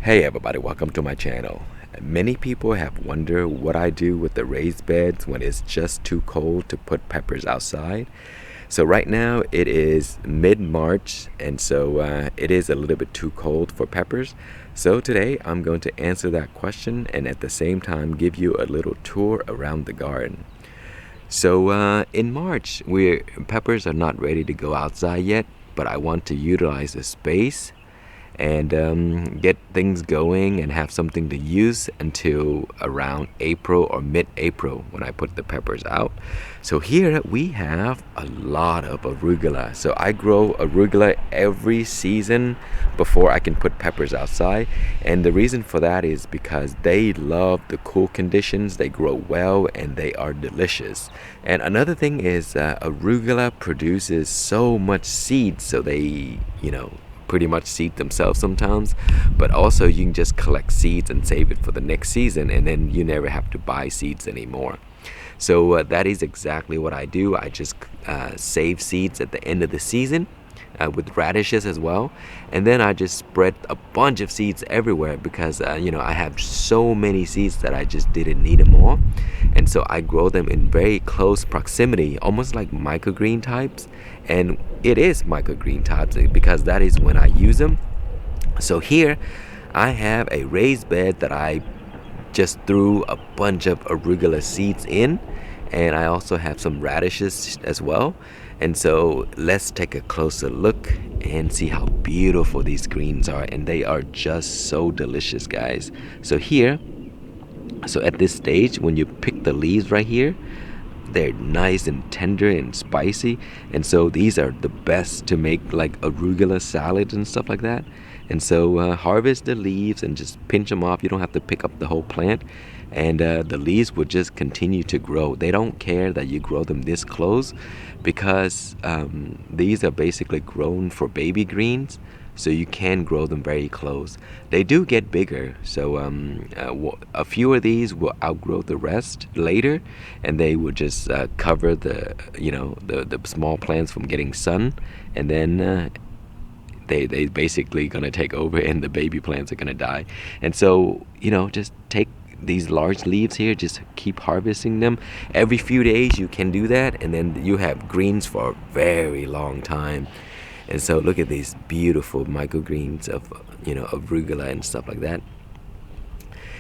Hey everybody, welcome to my channel. Many people have wondered what I do with the raised beds when it's just too cold to put peppers outside. So right now it is mid-March, and so it is a little bit too cold for peppers. So today I'm going to answer that question and at the same time give you a little tour around the garden. So in March, peppers are not ready to go outside yet, but I want to utilize the space and get things going and have something to use until around April or mid-April when I put the peppers out. So here we have a lot of arugula. So I grow arugula every season before I can put peppers outside, and the reason for that is because they love the cool conditions, they grow well, and they are delicious. And another thing is arugula produces so much seed, so they pretty much seed themselves sometimes, but also you can just collect seeds and save it for the next season, and then you never have to buy seeds anymore. So that is exactly what I do. I just save seeds at the end of the season with radishes as well, and then I just spread a bunch of seeds everywhere because I have so many seeds that I just didn't need them all, and so I grow them in very close proximity, almost like microgreen types. And it is microgreen types because that is when I use them. So here I have a raised bed that I just threw a bunch of arugula seeds in, and I also have some radishes as well. And so let's take a closer look and see how beautiful these greens are, and they are just so delicious, guys. So at this stage, when you pick the leaves right here, they're nice and tender and spicy, and so these are the best to make like arugula salad and stuff like that. And so harvest the leaves and just pinch them off. You don't have to pick up the whole plant, and the leaves will just continue to grow. They don't care that you grow them this close because these are basically grown for baby greens, so you can grow them very close. They do get bigger, so a few of these will outgrow the rest later, and they will just cover the small plants from getting sun, and then they basically gonna take over, and the baby plants are gonna die. And so just take these large leaves here, just keep harvesting them every few days. You can do that, and then you have greens for a very long time. And so look at these beautiful microgreens of arugula and stuff like that.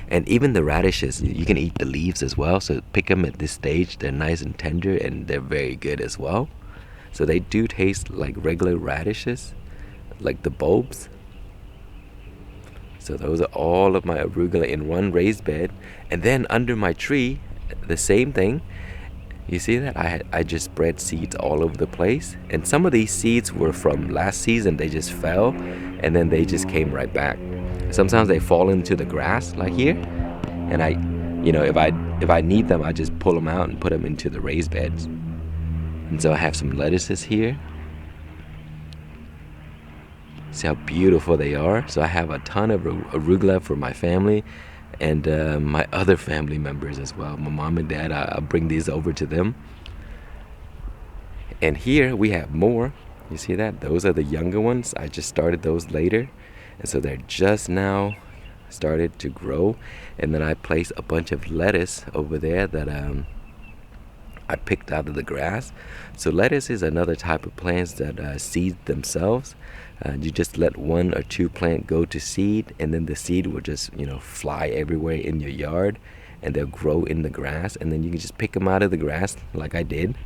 And even the radishes, you can eat the leaves as well. So pick them at this stage. They're nice and tender, and they're very good as well. So they do taste like regular radishes, like the bulbs. So those are all of my arugula in one raised bed. And then under my tree, the same thing. You see that? I just spread seeds all over the place. And some of these seeds were from last season. They just fell, and then they just came right back. Sometimes they fall into the grass, like here. And if I need them, I just pull them out and put them into the raised beds. And so I have some lettuces here. See how beautiful they are? So I have a ton of arugula for my family and my other family members as well. My mom and dad, I'll bring these over to them. And here we have more. You see that? Those are the younger ones. I just started those later, and so they're just now started to grow. And then I placed a bunch of lettuce over there that I picked out of the grass. So lettuce is another type of plants that seed themselves. You just let one or two plant go to seed, and then the seed will just fly everywhere in your yard, and they'll grow in the grass, and then you can just pick them out of the grass like I did,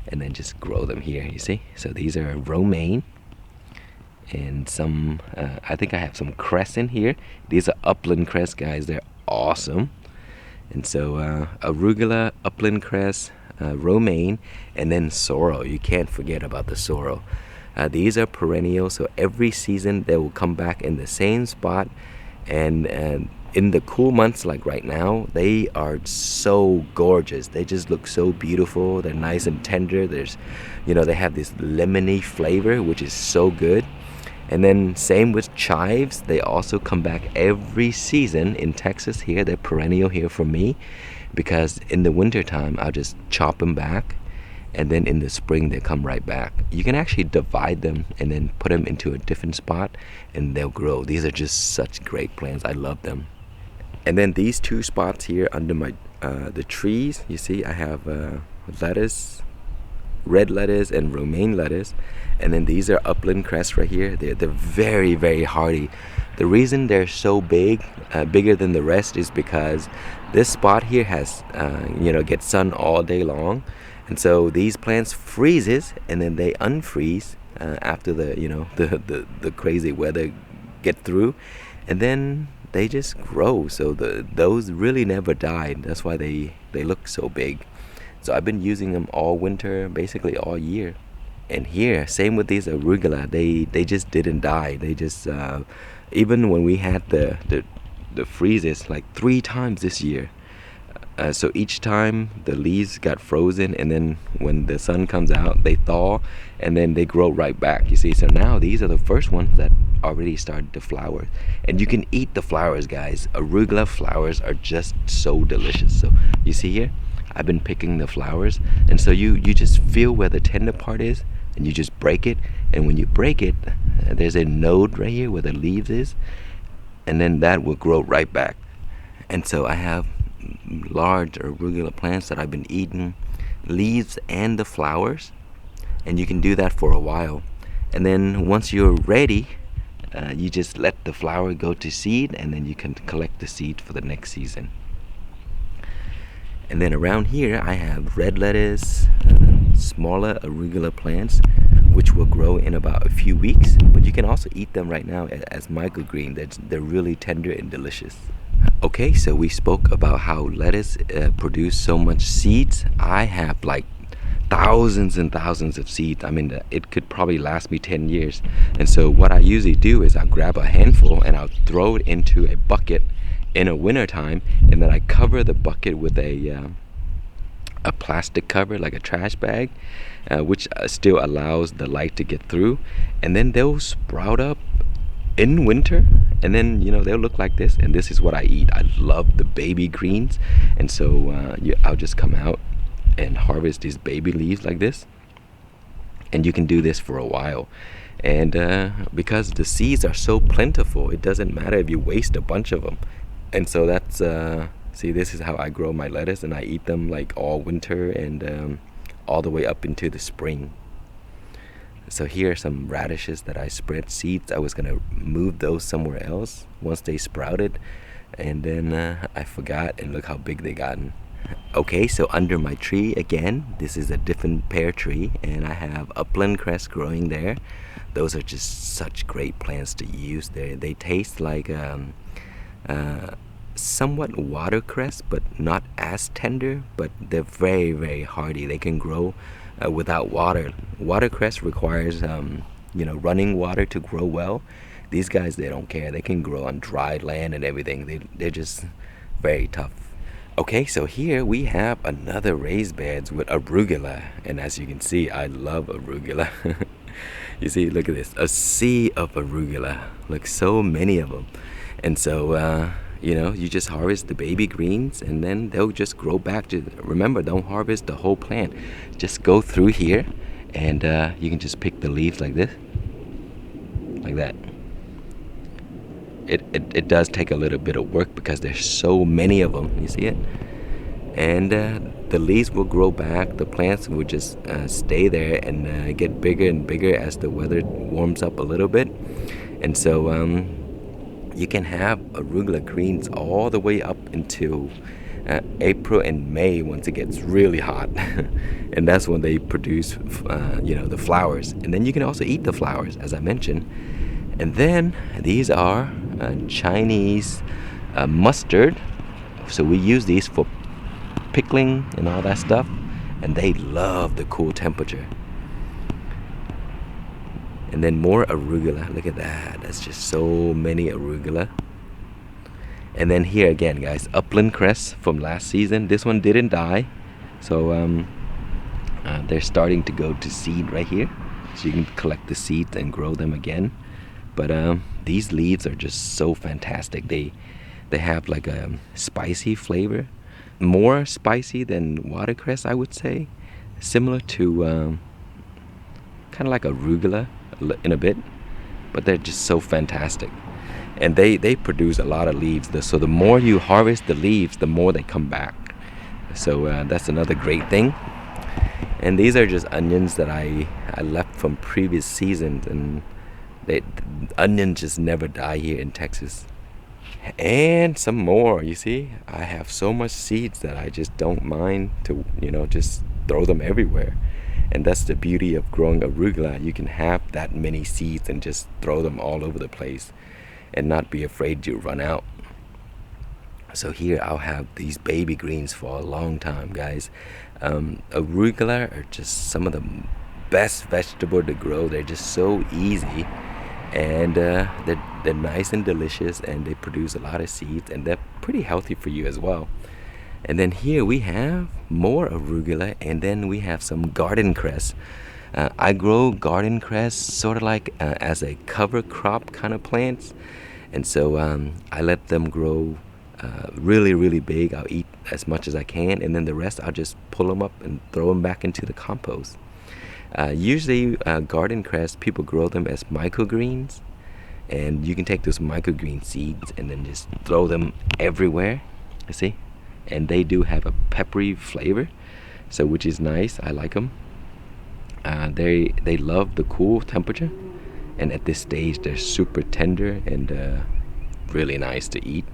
and then just grow them here. You see? So these are romaine, and some I think I have some cress in here. These are upland cress, guys. They're awesome. And so arugula, upland cress, romaine, and then sorrel. You can't forget about the sorrel. These are perennial, so every season they will come back in the same spot. And in the cool months like right now, they are so gorgeous. They just look so beautiful. They're nice and tender. They have this lemony flavor, which is so good. And then same with chives. They also come back every season in Texas here. They're perennial here for me because in the winter time I'll just chop them back and then in the spring they come right back. You can actually divide them and then put them into a different spot and they'll grow. These are just such great plants. I love them. And then these two spots here under my the trees, you see I have lettuce, red lettuce and romaine lettuce, and then these are upland cress right here. They're very, very hardy. The reason they're so big, bigger than the rest, is because this spot here has gets sun all day long, and so these plants freezes and then they unfreeze after the crazy weather get through, and then they just grow. So those really never died. That's why they look so big. So I've been using them all winter, basically all year. And here, same with these arugula, they just didn't die. They just even when we had the freezes like 3 times this year. So each time the leaves got frozen, and then when the sun comes out, they thaw, and then they grow right back. You see, so now these are the first ones that already started to flower, and you can eat the flowers, guys. Arugula flowers are just so delicious. So you see here, I've been picking the flowers, and so you just feel where the tender part is, and you just break it, and when you break it, there's a node right here where the leaves is, and then that will grow right back. And so I have large arugula plants that I've been eating leaves and the flowers, and you can do that for a while, and then once you're ready, you just let the flower go to seed, and then you can collect the seed for the next season. And then around here I have red lettuce, smaller arugula plants, which will grow in about a few weeks, but you can also eat them right now as microgreen. They're really tender and delicious. Okay, so we spoke about how lettuce produce so much seeds. I have like thousands and thousands of seeds. I mean, it could probably last me 10 years. And so what I usually do is I'll grab a handful and I'll throw it into a bucket in a winter time, and then I cover the bucket with a plastic cover, like a trash bag, which still allows the light to get through, and then they'll sprout up in winter, and then they'll look like this, and this is what I eat. I love the baby greens, and so I'll just come out and harvest these baby leaves like this, and you can do this for a while. And because the seeds are so plentiful, it doesn't matter if you waste a bunch of them. And so that's see, this is how I grow my lettuce, and I eat them like all winter and all the way up into the spring. So here are some radishes that I spread seeds. I was gonna move those somewhere else once they sprouted, and then I forgot, and look how big they gotten. Okay, so under my tree again, this is a different pear tree, and I have upland cress growing there. Those are just such great plants to use. They taste like somewhat watercress, but not as tender, but they're very, very hardy. They can grow without water. Watercress requires running water to grow well. These guys, they don't care. They can grow on dry land and everything. They're just very tough. Okay, so here we have another raised beds with arugula, and as you can see, I love arugula. You see, look at this, a sea of arugula. Look, so many of them. And so you just harvest the baby greens, and then they'll just grow back. Remember, don't harvest the whole plant. Just go through here, and you can just pick the leaves like this, like that. It does take a little bit of work because there's so many of them. You see it? And the leaves will grow back. The plants will just stay there and get bigger and bigger as the weather warms up a little bit. And so you can have arugula greens all the way up until April and May once it gets really hot. And that's when they produce the flowers. And then you can also eat the flowers, as I mentioned. And then these are Chinese mustard. So we use these for pickling and all that stuff, and they love the cool temperature. And then more arugula. Look at that. That's just so many arugula. And then here again, guys, upland cress from last season. This one didn't die, so they're starting to go to seed right here, so you can collect the seeds and grow them again. But these leaves are just so fantastic. They have like a spicy flavor, more spicy than watercress, I would say. similar to kind of like arugula in a bit, but they're just so fantastic. And they produce a lot of leaves. So the more you harvest the leaves, the more they come back. So that's another great thing. And these are just onions that I left from previous seasons, and onions just never die here in Texas. And some more, you see, I have so much seeds that I just don't mind to, just throw them everywhere. And that's the beauty of growing arugula. You can have that many seeds and just throw them all over the place and not be afraid you run out. So here I'll have these baby greens for a long time, guys. Arugula are just some of the best vegetable to grow. They're just so easy, and they're nice and delicious, and they produce a lot of seeds, and they're pretty healthy for you as well. And then here we have more arugula, and then we have some garden cress. I grow garden cress sort of like as a cover crop kind of plants, and so I let them grow really, really big. I'll eat as much as I can, and then the rest I'll just pull them up and throw them back into the compost. Usually garden cress, people grow them as microgreens, and you can take those microgreen seeds and then just throw them everywhere, you see, and they do have a peppery flavor, so which is nice. I like them. They love the cool temperature, and at this stage they're super tender and really nice to eat.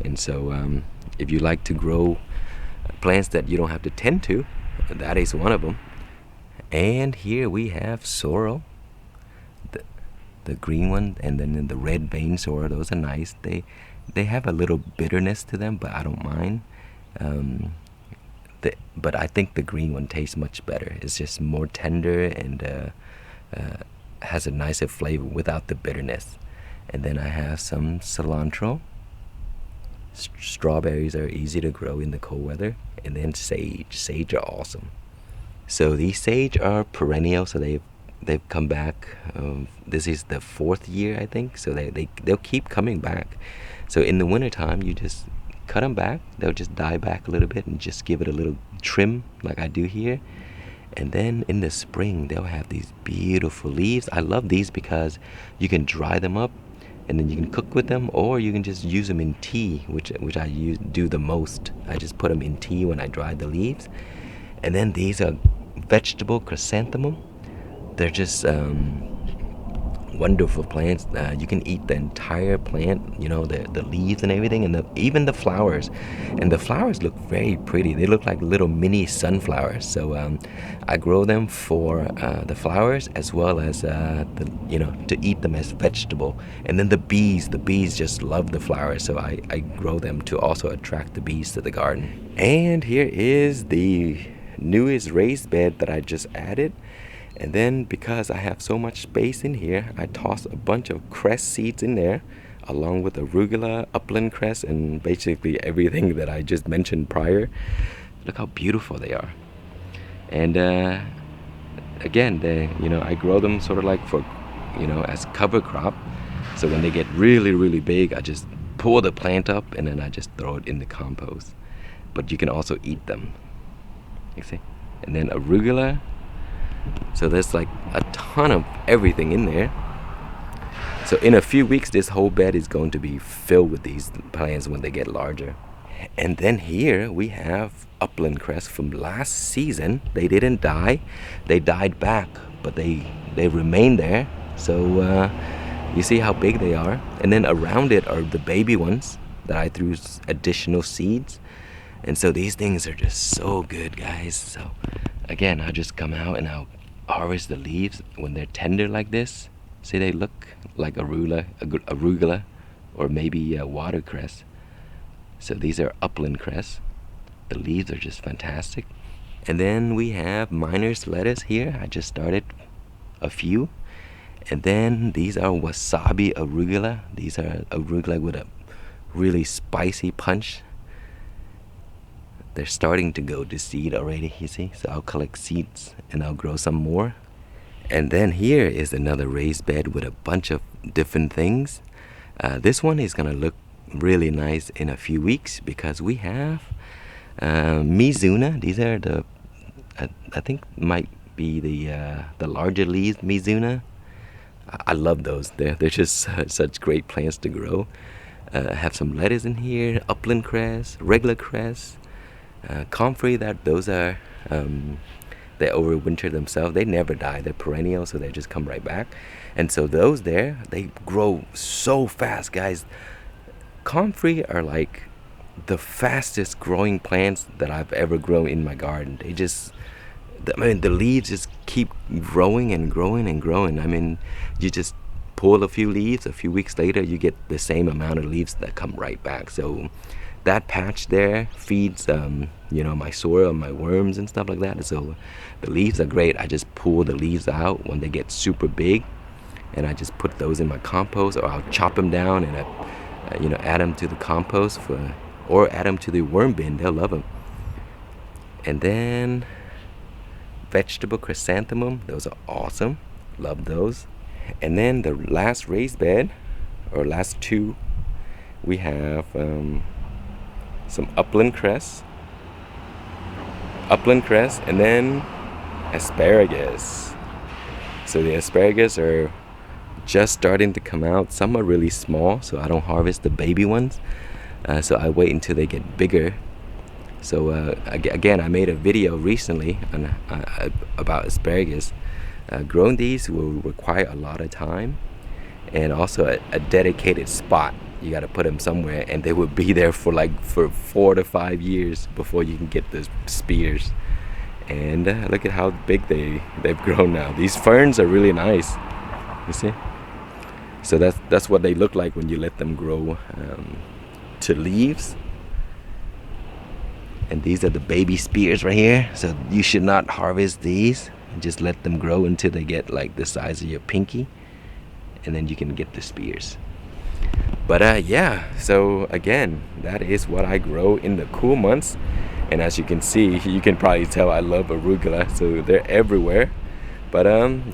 And so if you like to grow plants that you don't have to tend to, that is one of them. And here we have sorrel, the green one, and then the red vein sorrel. Those are nice. They have a little bitterness to them, but I don't mind. But I think the green one tastes much better. It's just more tender and has a nicer flavor without the bitterness. And then I have some cilantro. Strawberries are easy to grow in the cold weather. And then sage. Sage are awesome. So these sage are perennial, so they've come back. This is the 4th year, I think. So they'll keep coming back. So in the wintertime, you just cut them back. They'll just die back a little bit and just give it a little trim like I do here. And then in the spring, they'll have these beautiful leaves. I love these because you can dry them up, and then you can cook with them, or you can just use them in tea, which I do the most. I just put them in tea when I dry the leaves. And then these are vegetable chrysanthemum. They're just wonderful plants. You can eat the entire plant, the leaves and everything, and even the flowers. And the flowers look very pretty. They look like little mini sunflowers. So I grow them for the flowers, as well as to eat them as vegetable. And then the bees just love the flowers, so I grow them to also attract the bees to the garden. And here is the newest raised bed that I just added. And then because I have so much space in here, I toss a bunch of cress seeds in there, along with arugula, upland cress, and basically everything that I just mentioned prior. Look how beautiful they are. And again, I grow them sort of like for, as cover crop. So when they get really, really big, I just pull the plant up and then I just throw it in the compost. But you can also eat them, you see. And then arugula. So there's like a ton of everything in there. So in a few weeks, this whole bed is going to be filled with these plants when they get larger. And then here we have upland cress from last season. They didn't die. They died back, but they remained there. So you see how big they are. And then around it are the baby ones that I threw additional seeds. And so these things are just so good, guys. So again, I'll just come out and I'll harvest the leaves when they're tender like this. See, they look like arugula, or maybe watercress. So these are upland cress. The leaves are just fantastic. And then we have miner's lettuce here. I just started a few. And then these are wasabi arugula. These are arugula with a really spicy punch. They're starting to go to seed already, you see. So I'll collect seeds and I'll grow some more. And then here is another raised bed with a bunch of different things. This one is gonna look really nice in a few weeks because we have Mizuna. These are the I think might be the larger leaves Mizuna. I love those. They're just such great plants to grow. Have some lettuce in here, upland cress, regular cress, comfrey. Those are they overwinter themselves. They never die. They're perennial, so they just come right back. And so those there, they grow so fast, guys. Comfrey are like the fastest growing plants that I've ever grown in my garden. I mean, the leaves just keep growing and growing and growing. I mean, you just pull a few leaves, a few weeks later, you get the same amount of leaves that come right back. So that patch there feeds, my sorrel, my worms and stuff like that. So the leaves are great. I just pull the leaves out when they get super big, and I just put those in my compost, or I'll chop them down and add them to the compost or add them to the worm bin. They'll love them. And then vegetable chrysanthemum, those are awesome. Love those. And then the last raised bed, or last two, we have some upland cress, and then asparagus. So the asparagus are just starting to come out. Some are really small, so I don't harvest the baby ones. So I wait until they get bigger. So again, I made a video recently about asparagus. Growing these will require a lot of time, and also a dedicated spot. You got to put them somewhere, and they will be there for 4 to 5 years before you can get the spears. And look at how big they've grown now. These ferns are really nice. You see? So that's what they look like when you let them grow to leaves. And these are the baby spears right here. So you should not harvest these. Just let them grow until they get like the size of your pinky, and then you can get the spears. But yeah, so again, that is what I grow in the cool months. And as you can see, you can probably tell I love arugula, so they're everywhere. But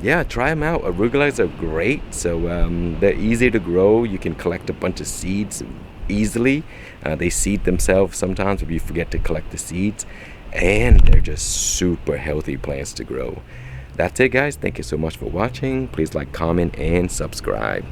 yeah, try them out. Arugulas are great. So they're easy to grow. You can collect a bunch of seeds easily. They seed themselves sometimes if you forget to collect the seeds, and they're just super healthy plants to grow. That's it, guys. Thank you so much for watching. Please like, comment, and subscribe.